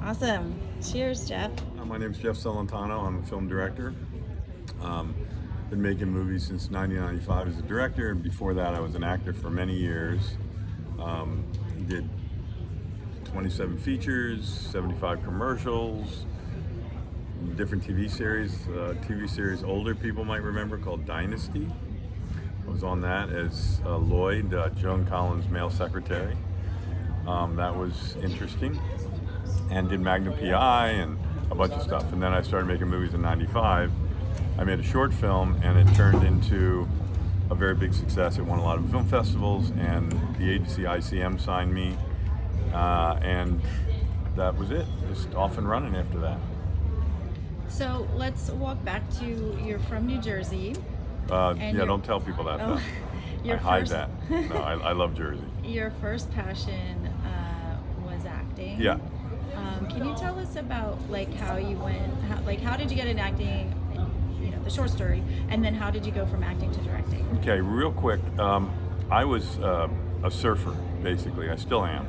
Awesome. Cheers, Jeff. My name's Jeff Celentano. I'm a film director. Been making movies since 1995 as a director, and before that I was an actor for many years. Did 27 features, 75 commercials, different TV series. TV series older people might remember called Dynasty. I was on that as Lloyd, Joan Collins' male secretary. That was interesting. And did Magnum PI and a bunch of stuff. And then I started making movies in '95. I made a short film and it turned into a very big success. It won a lot of film festivals and the agency ICM signed me. And that was it. Just off and running after that. So let's walk back to, you're from New Jersey. Don't tell people that though. I hide that. No, I love Jersey. Your first passion was acting. Yeah. Can you tell us about how you went, how did you get in acting, the short story, and then how did you go from acting to directing? Okay, real quick. I was a surfer, basically. I still am.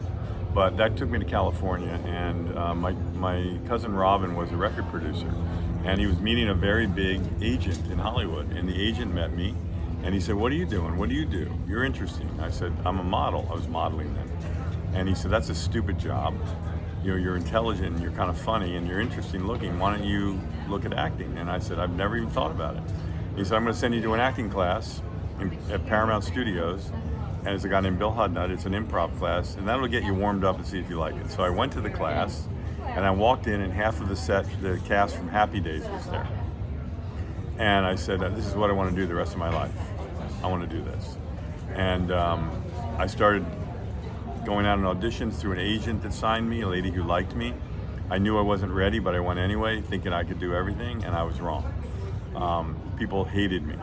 But that took me to California, and my cousin Robin was a record producer, and he was meeting a very big agent in Hollywood, and the agent met me, and he said, "What are you doing? What do you do? You're interesting." I said, "I'm a model." I was modeling then. And he said, "That's a stupid job. You're intelligent, and you're kind of funny, and you're interesting looking. Why don't you look at acting?" And I said, "I've never even thought about it." He said, "I'm going to send you to an acting class at Paramount Studios. And it's a guy named Bill Hudnut. It's an improv class, and that'll get you warmed up and see if you like it." So I went to the class, and I walked in, and half of the cast from Happy Days was there. And I said, "This is what I want to do the rest of my life. I want to do this." And I started going out on auditions through an agent that signed me, a lady who liked me. I knew I wasn't ready, but I went anyway, thinking I could do everything, and I was wrong. People hated me.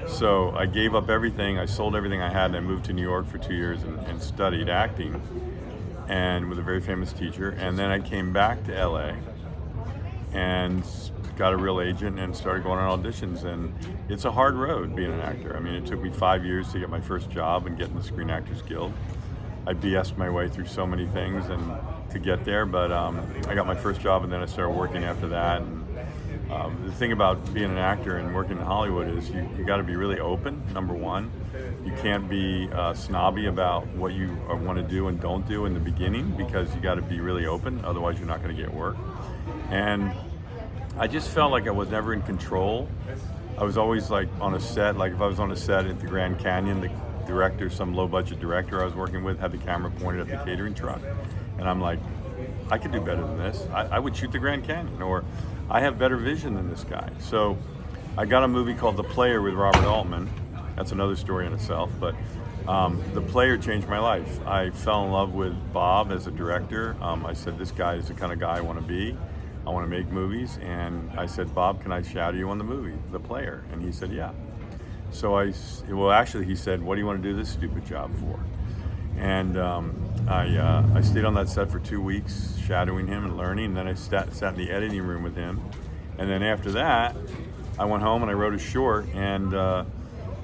So I gave up everything, I sold everything I had, and I moved to New York for 2 years and studied acting, and with a very famous teacher. And then I came back to LA and got a real agent and started going on auditions. And it's a hard road being an actor. I mean, it took me 5 years to get my first job and get in the Screen Actors Guild. I BS'd my way through so many things and to get there, but I got my first job, and then I started working after that. And the thing about being an actor and working in Hollywood is you got to be really open, number one. You can't be snobby about what you want to do and don't do in the beginning, because you got to be really open, otherwise you're not going to get work. And I just felt like I was never in control. I was always on a set, if I was on a set at the Grand Canyon, the director, some low budget director I was working with, had the camera pointed at the catering truck. And I'm like, I could do better than this. I would shoot the Grand Canyon, or I have better vision than this guy. So I got a movie called The Player with Robert Altman. That's another story in itself, but The Player changed my life. I fell in love with Bob as a director. I said, this guy is the kind of guy I want to be. I want to make movies. And I said, "Bob, can I shadow you on the movie, The Player?" And he said, "Yeah." So he said, "What do you want to do this stupid job for?" And I stayed on that set for 2 weeks, shadowing him and learning. And then I sat in the editing room with him. And then after that, I went home and I wrote a short. And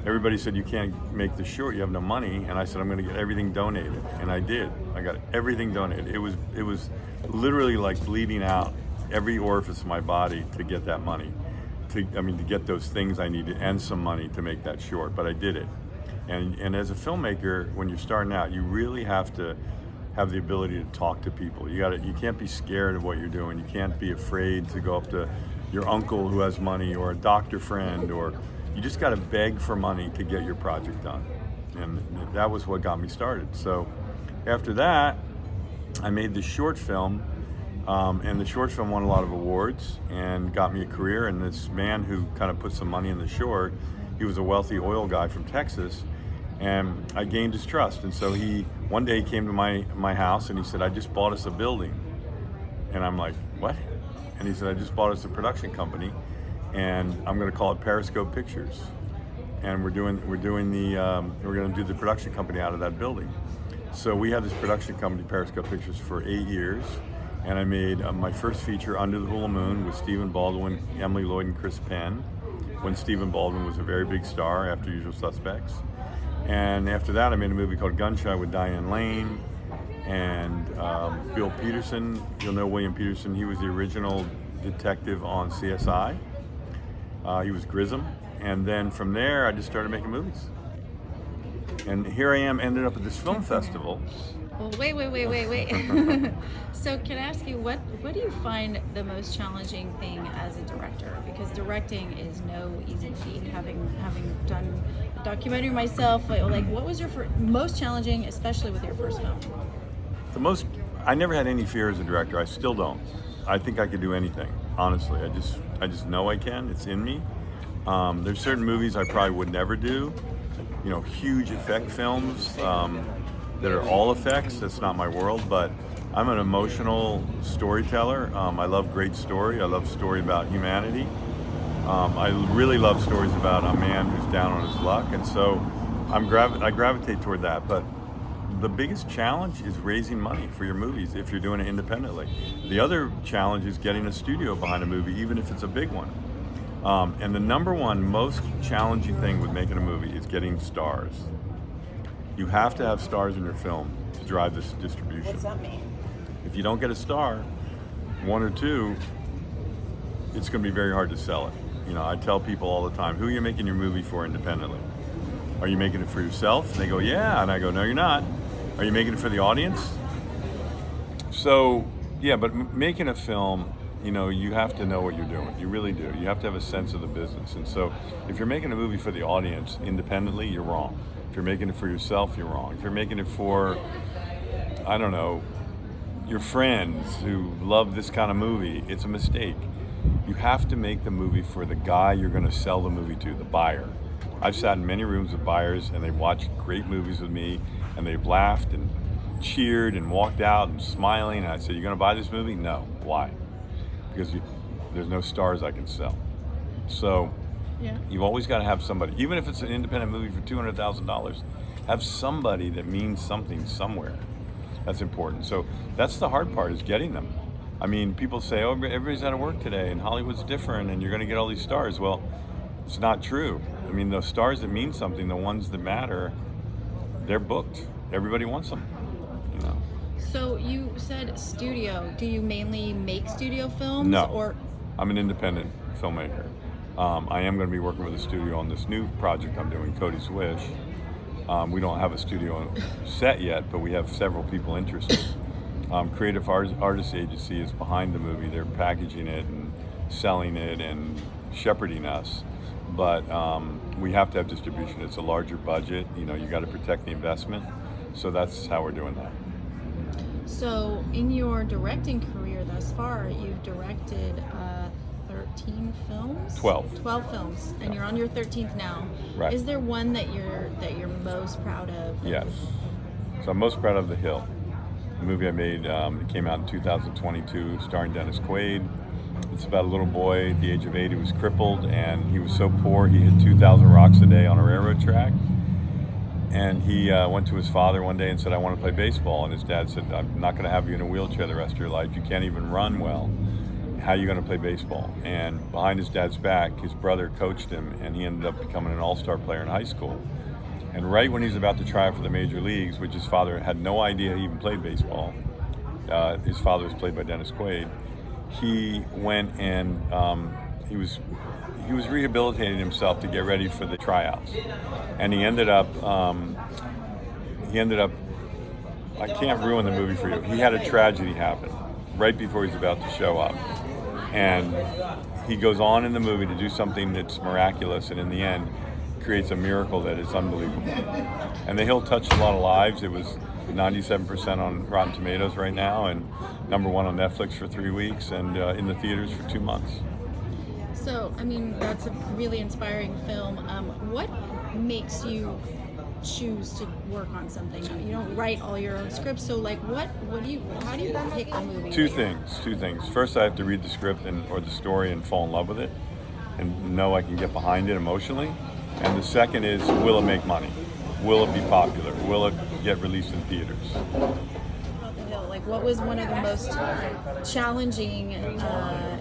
everybody said, "You can't make the short. You have no money." And I said, "I'm going to get everything donated." And I did. I got everything donated. It was literally like bleeding out every orifice of my body to get that money. To get those things I needed and some money to make that short. But I did it. And as a filmmaker, when you're starting out, you really have to have the ability to talk to people. You can't be scared of what you're doing. You can't be afraid to go up to your uncle who has money, or a doctor friend, or you just got to beg for money to get your project done. And that was what got me started. So after that, I made this short film, and the short film won a lot of awards and got me a career. And this man who kind of put some money in the short, he was a wealthy oil guy from Texas, and I gained his trust. And so one day he came to my house and he said, "I just bought us a building." And I'm like, "What?" And he said, "I just bought us a production company, and I'm going to call it Periscope Pictures. And we're going to do the production company out of that building." So we had this production company, Periscope Pictures, for 8 years. And I made my first feature, Under the Hula Moon, with Stephen Baldwin, Emily Lloyd, and Chris Penn, when Stephen Baldwin was a very big star after Usual Suspects. And after that, I made a movie called Gunshot with Diane Lane. And Bill Peterson, you'll know William Peterson, he was the original detective on CSI. He was Grissom. And then from there, I just started making movies. And here I am, ended up at this film festival. Well, wait. So can I ask you, what do you find the most challenging thing as a director? Because directing is no easy feat. Having done a documentary myself, like what was your most challenging, especially with your first film? I never had any fear as a director. I still don't. I think I could do anything, honestly. I just know I can. It's in me. There's certain movies I probably would never do. You know, huge effect films that are all effects. That's not my world, but I'm an emotional storyteller. I love great story. I love story about humanity. I really love stories about a man who's down on his luck, and so I gravitate toward that. But the biggest challenge is raising money for your movies if you're doing it independently. The other challenge is getting a studio behind a movie, even if it's a big one. And the number one most challenging thing with making a movie is getting stars. You have to have stars in your film to drive this distribution. What's that mean? If you don't get a star, one or two, it's going to be very hard to sell it. You know, I tell people all the time, who are you making your movie for independently? Are you making it for yourself? And they go, yeah. And I go, no, you're not. Are you making it for the audience? So, yeah, but making a film, you know, you have to know what you're doing. You really do. You have to have a sense of the business. And so if you're making a movie for the audience independently, you're wrong. If you're making it for yourself, you're wrong. If you're making it for, I don't know, your friends who love this kind of movie, it's a mistake. You have to make the movie for the guy you're going to sell the movie to, the buyer. I've sat in many rooms with buyers and they've watched great movies with me and they've laughed and cheered and walked out and smiling. And I said, you're going to buy this movie? No. Why? Because there's no stars I can sell. So yeah. You've always got to have somebody, even if it's an independent movie for $200,000, have somebody that means something somewhere. That's important. So that's the hard part, is getting them. I mean, people say, oh, everybody's out of work today and Hollywood's different and you're going to get all these stars. Well, it's not true. I mean, the stars that mean something, the ones that matter, they're booked. Everybody wants them, you know. So you said studio. Do you mainly make studio films? No, or I'm an independent filmmaker. I am going to be working with a studio on this new project I'm doing, Cody's Wish. We don't have a studio set yet, but we have several people interested. Creative Artists Agency is behind the movie. They're packaging it and selling it and shepherding us. But we have to have distribution. It's a larger budget. You know, you got to protect the investment. So that's how we're doing that. So in your directing career thus far, you've directed 13 films? 12. 12 films, and you're on your 13th now. Right. Is there one that you're most proud of? Yes. So I'm most proud of The Hill. The movie I made, it came out in 2022, starring Dennis Quaid. It's about a little boy at the age of 8 who was crippled, and he was so poor he hit 2,000 rocks a day on a railroad track. And he went to his father one day and said, I want to play baseball. And his dad said, I'm not going to have you in a wheelchair the rest of your life. You can't even run well. How are you going to play baseball? And behind his dad's back, his brother coached him, and he ended up becoming an all-star player in high school. And right when he was about to try out for the major leagues, which his father had no idea he even played baseball, his father was played by Dennis Quaid, he went and he was rehabilitating himself to get ready for the tryouts. And he ended up, I can't ruin the movie for you. He had a tragedy happen right before he's about to show up. And he goes on in the movie to do something that's miraculous, and in the end creates a miracle that is unbelievable. And The Hill touched a lot of lives. It was 97% on Rotten Tomatoes right now, and #1 on Netflix for 3 weeks, and in the theaters for 2 months. So, I mean, that's a really inspiring film. What makes you choose to work on something? You don't write all your own scripts, so like, how do you pick a movie? Two things. First, I have to read the script or the story and fall in love with it, and know I can get behind it emotionally. And the second is, will it make money? Will it be popular? Will it get released in theaters? Like, what was one of the most challenging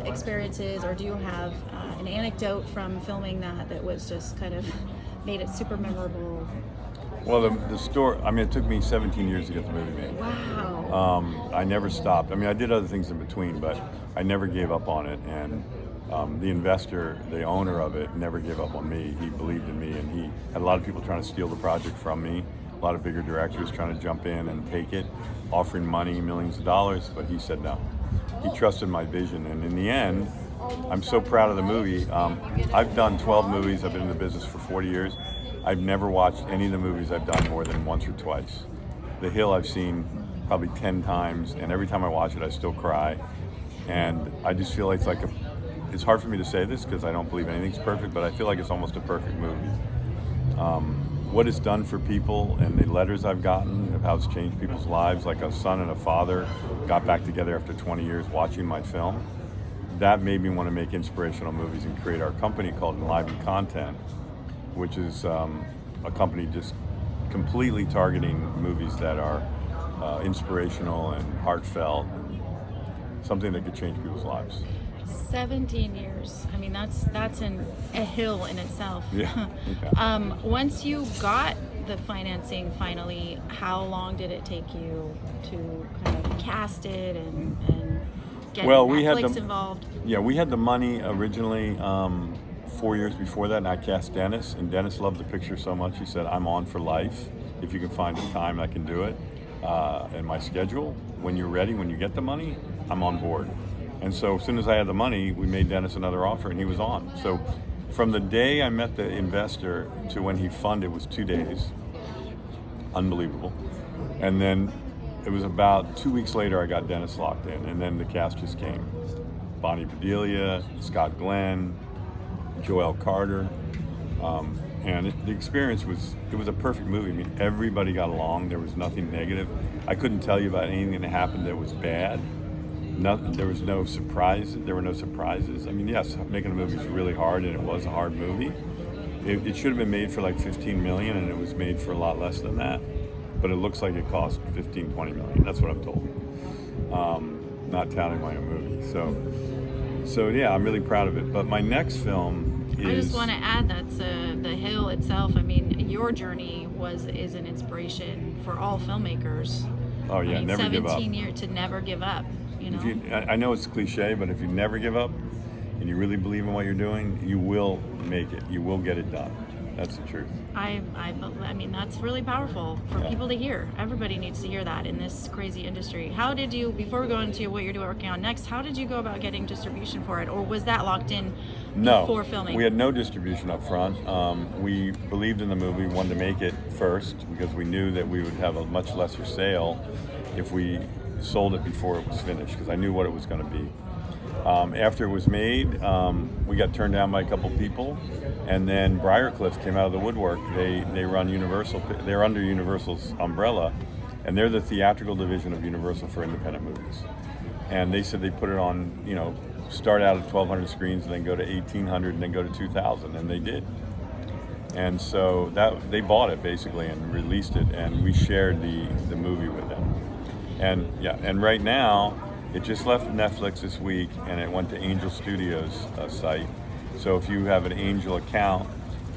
experiences, or do you have an anecdote from filming that was just kind of made it super memorable? Well, the story, I mean, it took me 17 years to get the movie made. Wow. I never stopped. I mean, I did other things in between, but I never gave up on it. And the investor, the owner of it, never gave up on me. He believed in me, and he had a lot of people trying to steal the project from me. A lot of bigger directors trying to jump in and take it, offering money, millions of dollars, but he said no. He trusted my vision, and in the end, I'm so proud of the movie. I've done 12 movies. I've been in the business for 40 years. I've never watched any of the movies I've done more than once or twice. The Hill I've seen probably 10 times, and every time I watch it, I still cry. And I just feel like it's hard for me to say this because I don't believe anything's perfect, but I feel like it's almost a perfect movie. What it's done for people and the letters I've gotten of how it's changed people's lives, like a son and a father got back together after 20 years watching my film, that made me want to make inspirational movies and create our company called Enliven Content, which is a company just completely targeting movies that are inspirational and heartfelt, and something that could change people's lives. 17 years. I mean, that's a hill in itself. Yeah. Once you got the financing finally, how long did it take you to kind of cast it and get Netflix involved? Yeah, we had the money originally 4 years before that, and I cast Dennis, and Dennis loved the picture so much, he said, I'm on for life. If you can find a time, I can do it. In my schedule, when you're ready, when you get the money, I'm on board. And so as soon as I had the money, we made Dennis another offer, and he was on. So from the day I met the investor to when he funded was 2 days. Unbelievable. And then it was about 2 weeks later I got Dennis locked in, and then the cast just came. Bonnie Bedelia, Scott Glenn, Joel Carter. The experience was a perfect movie. I mean, everybody got along. There was nothing negative. I couldn't tell you about anything that happened that was bad. There was no surprise. There were no surprises. I mean, yes, making a movie is really hard, and it was a hard movie. It should have been made for like $15 million, and it was made for a lot less than that. But it looks like it cost $15, $20 million. That's what I'm told. Not touting my own movie. So yeah, I'm really proud of it. But my next film is... I just want to add that The Hill itself, I mean, your journey is an inspiration for all filmmakers. Oh yeah, I mean, never give up. 17 years to never give up, you know? I know it's cliche, but if you never give up and you really believe in what you're doing, you will make it. You will get it done. That's the truth. I mean, that's really powerful for people to hear. Everybody needs to hear that in this crazy industry. How did you, before we go into what you're working on next, how did you go about getting distribution for it? Or was that locked in before filming? We had no distribution up front. We believed in the movie, wanted to make it first because we knew that we would have a much lesser sale if we sold it before it was finished, because I knew what it was going to be. After it was made, we got turned down by a couple people, and then Briarcliff came out of the woodwork. They run Universal. They're under Universal's umbrella, and they're the theatrical division of Universal for independent movies. And they said they put it on, start out at 1,200 screens, and then go to 1,800, and then go to 2,000, and they did. And so they bought it basically and released it, and we shared the movie with them. And right now, it just left Netflix this week, and it went to Angel Studios' site. So if you have an Angel account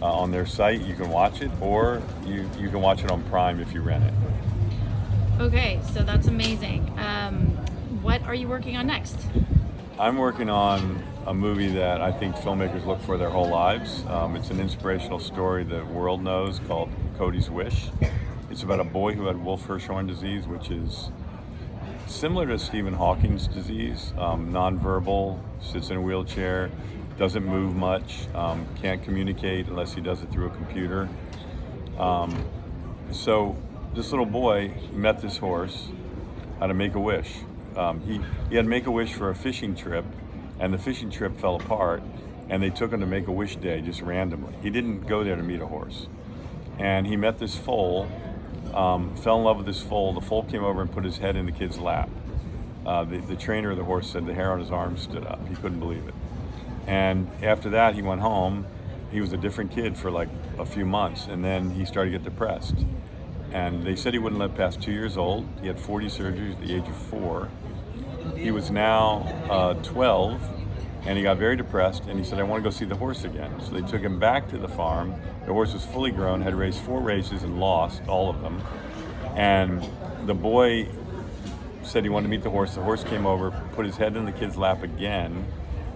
on their site, you can watch it, or you can watch it on Prime if you rent it. Okay, so that's amazing. What are you working on next? I'm working on a movie that I think filmmakers look for their whole lives. It's an inspirational story the world knows called Cody's Wish. It's about a boy who had Wolf-Hirschhorn disease, which is similar to Stephen Hawking's disease, nonverbal, sits in a wheelchair, doesn't move much, can't communicate unless he does it through a computer. So this little boy met this horse how to make a wish. He had to make a wish for a fishing trip, and the fishing trip fell apart, and they took him to Make-A-Wish Day just randomly. He didn't go there to meet a horse. And he met this foal, fell in love with this foal. The foal came over and put his head in the kid's lap. The trainer of the horse said the hair on his arm stood up. He couldn't believe it. And after that, he went home. He was a different kid for like a few months, and then he started to get depressed. And they said he wouldn't live past 2 years old. He had 40 surgeries at the age of 4. He was now 12, and he got very depressed, and he said, I want to go see the horse again. So they took him back to the farm. The horse was fully grown, had raced 4 races and lost all of them. And the boy said he wanted to meet the horse. The horse came over, put his head in the kid's lap again,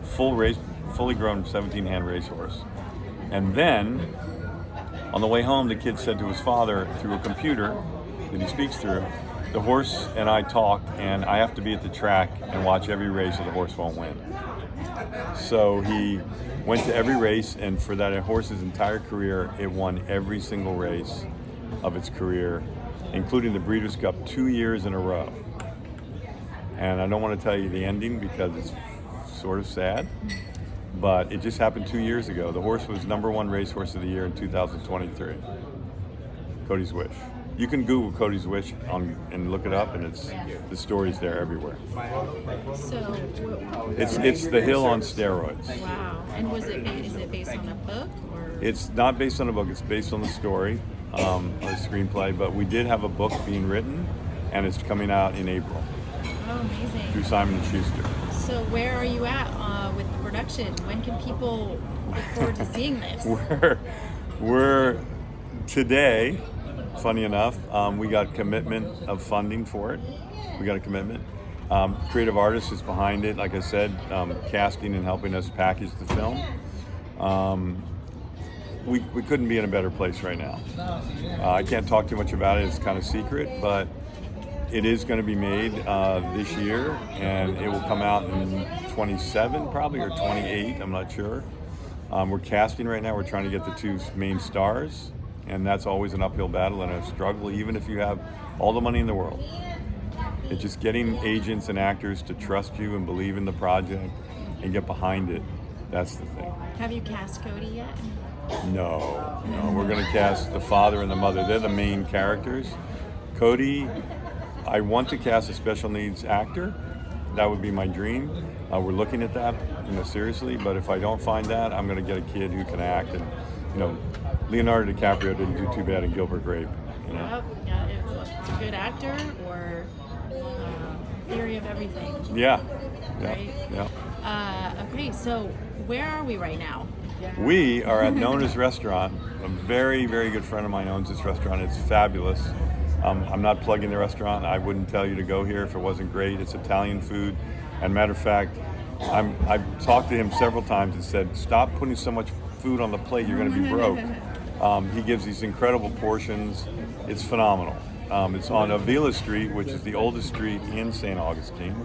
fully grown 17-hand racehorse. And then, on the way home, the kid said to his father through a computer that he speaks through, the horse and I talked, and I have to be at the track and watch every race or the horse won't win. So he went to every race, and for that horse's entire career, it won every single race of its career, including the Breeders' Cup 2 years in a row. And I don't want to tell you the ending because it's sort of sad, but it just happened 2 years ago. The horse was #1 racehorse of the year in 2023. Cody's Wish. You can Google Cody's Wish and look it up, and the story's there everywhere. So It's the hill on steroids. wow. And is it based on a book or? It's not based on a book. It's based on the story, a screenplay. But we did have a book being written, and it's coming out in April Oh, amazing. through Simon & Schuster. So where are you at with the production? When can people look forward to seeing this? We're today, funny enough, we got commitment of funding for it. We got a commitment. Creative Artists is behind it, like I said, casting and helping us package the film. We couldn't be in a better place right now. I can't talk too much about it, it's kind of secret, but it is going to be made this year, and it will come out in 27 probably, or 28, I'm not sure. We're casting right now, we're trying to get the 2 main stars, and that's always an uphill battle and a struggle, even if you have all the money in the world. It's just getting agents and actors to trust you and believe in the project and get behind it. That's the thing. Have you cast Cody yet? No, we're going to cast the father and the mother. They're the main characters. Cody, I want to cast a special needs actor. That would be my dream. We're looking at that, seriously. But if I don't find that, I'm going to get a kid who can act. And Leonardo DiCaprio didn't do too bad in Gilbert Grape. Yep. Yeah, it's a good actor or theory of everything. Yeah. Right? Yeah. Okay, so where are we right now? We are at Nona's restaurant. A very, very good friend of mine owns this restaurant. It's fabulous. I'm not plugging the restaurant. I wouldn't tell you to go here if it wasn't great. It's Italian food. And matter of fact, I've talked to him several times and said, stop putting so much food on the plate, you're going to be broke. He gives these incredible portions. It's phenomenal. It's on Avila Street, which is the oldest street in St. Augustine.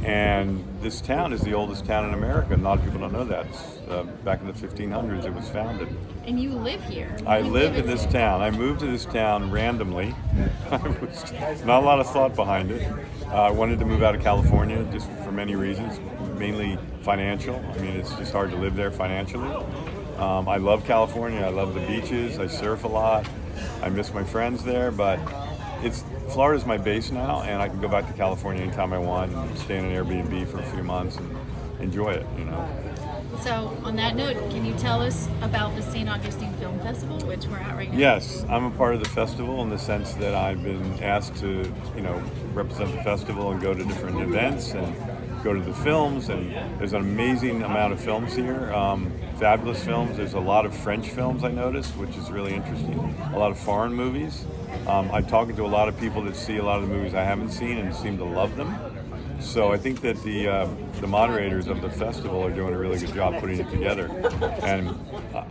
And this town is the oldest town in America. A lot of people don't know that. Back in the 1500s, it was founded. And you live here. I live in this town. I moved to this town randomly. Not a lot of thought behind it. I wanted to move out of California just for many reasons, mainly financial. I mean, it's just hard to live there financially. I love California. I love the beaches. I surf a lot. I miss my friends there, but Florida's my base now, and I can go back to California anytime I want and stay in an Airbnb for a few months and enjoy it, So, on that note, can you tell us about the St. Augustine Film Festival, which we're at right now? Yes, I'm a part of the festival in the sense that I've been asked to, represent the festival and go to different events and go to the films, and there's an amazing amount of films here, fabulous films. There's a lot of French films I noticed, which is really interesting, a lot of foreign movies. I'm talking to a lot of people that see a lot of the movies I haven't seen and seem to love them. So I think that the moderators of the festival are doing a really good job putting it together. And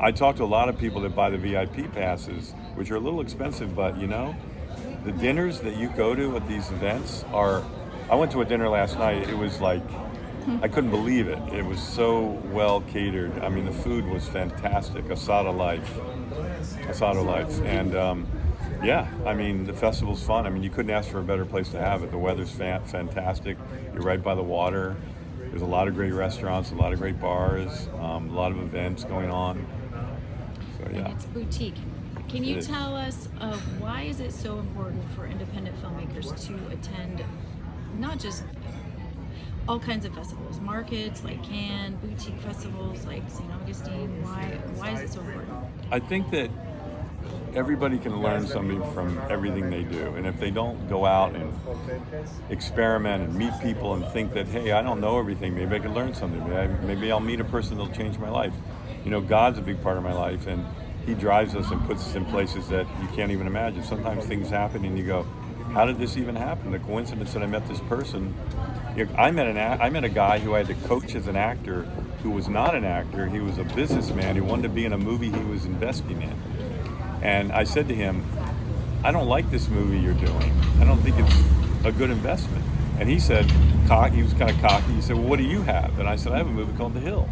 I talk to a lot of people that buy the VIP passes, which are a little expensive, but the dinners that you go to at these events are, I went to a dinner last night, it was like, I couldn't believe it. It was so well catered. I mean, the food was fantastic, Asada Life. And yeah, I mean, the festival's fun. I mean, you couldn't ask for a better place to have it. The weather's fantastic. You're right by the water. There's a lot of great restaurants, a lot of great bars, a lot of events going on. So yeah. And it's boutique. Can you tell us why is it so important for independent filmmakers to attend not just all kinds of festivals, markets like Cannes, boutique festivals like St. Augustine? Why is it so important? I think that everybody can learn something from everything they do. And if they don't go out and experiment and meet people and think that, hey, I don't know everything, maybe I can learn something. Maybe I'll meet a person that'll change my life. You know, God's a big part of my life, and He drives us and puts us in places that you can't even imagine. Sometimes things happen and you go, how did this even happen? The coincidence that I met this person. I met a guy who I had to coach as an actor who was not an actor. He was a businessman who wanted to be in a movie he was investing in. And I said to him, I don't like this movie you're doing. I don't think it's a good investment. And he said, he was kind of cocky. He said, well, what do you have? And I said, I have a movie called The Hill.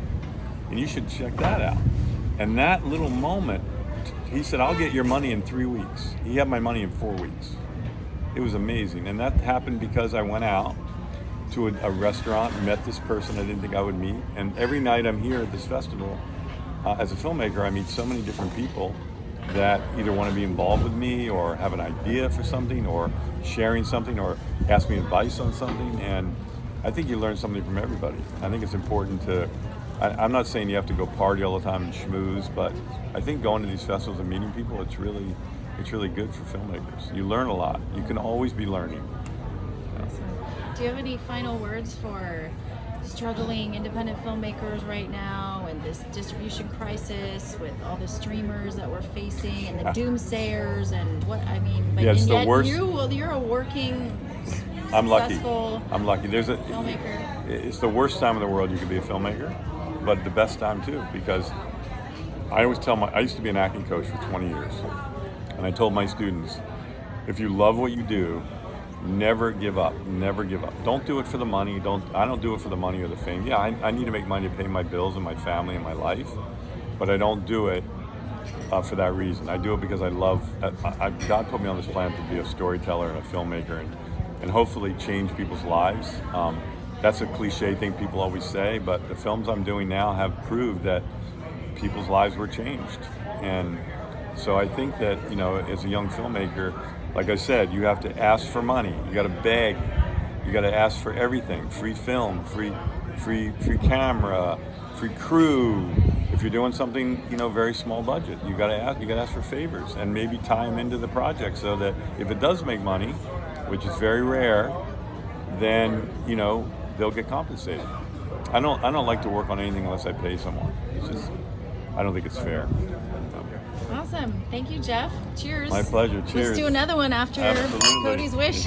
And you should check that out. And that little moment, he said, I'll get your money in 3 weeks. He had my money in 4 weeks. It was amazing. And that happened because I went out to a restaurant and met this person I didn't think I would meet. And every night I'm here at this festival, as a filmmaker, I meet so many different people that either want to be involved with me or have an idea for something or sharing something or ask me advice on something. And I think you learn something from everybody. I think it's important to, I'm not saying you have to go party all the time and schmooze, but I think going to these festivals and meeting people, it's really good for filmmakers. You learn a lot. You can always be learning. Do you have any final words for struggling independent filmmakers right now and this distribution crisis with all the streamers that we're facing and the doomsayers and what I mean? But yeah, it's the worst. You're a working, I'm lucky. successful I'm lucky. filmmaker. It's the worst time in the world you could be a filmmaker, but the best time too, because I always I used to be an acting coach for 20 years, and I told my students, if you love what you do, never give up. Never give up. Don't do it for the money. I don't do it for the money or the fame. Yeah, I need to make money to pay my bills and my family and my life, but I don't do it for that reason. I do it because I love. God put me on this planet to be a storyteller and a filmmaker, and hopefully change people's lives. That's a cliche thing people always say, but the films I'm doing now have proved that people's lives were changed. And so I think that, you know, as a young filmmaker, like I said, you have to ask for money. You got to beg. You got to ask for everything: free film, free camera, free crew. If you're doing something, you know, very small budget, you got to ask for favors and maybe tie them into the project so that if it does make money, which is very rare, then, you know, they'll get compensated. I don't like to work on anything unless I pay someone. It's just, I don't think it's fair. Awesome. Thank you, Jeff. Cheers. My pleasure. Cheers. Let's do another one after Absolutely. Cody's wish.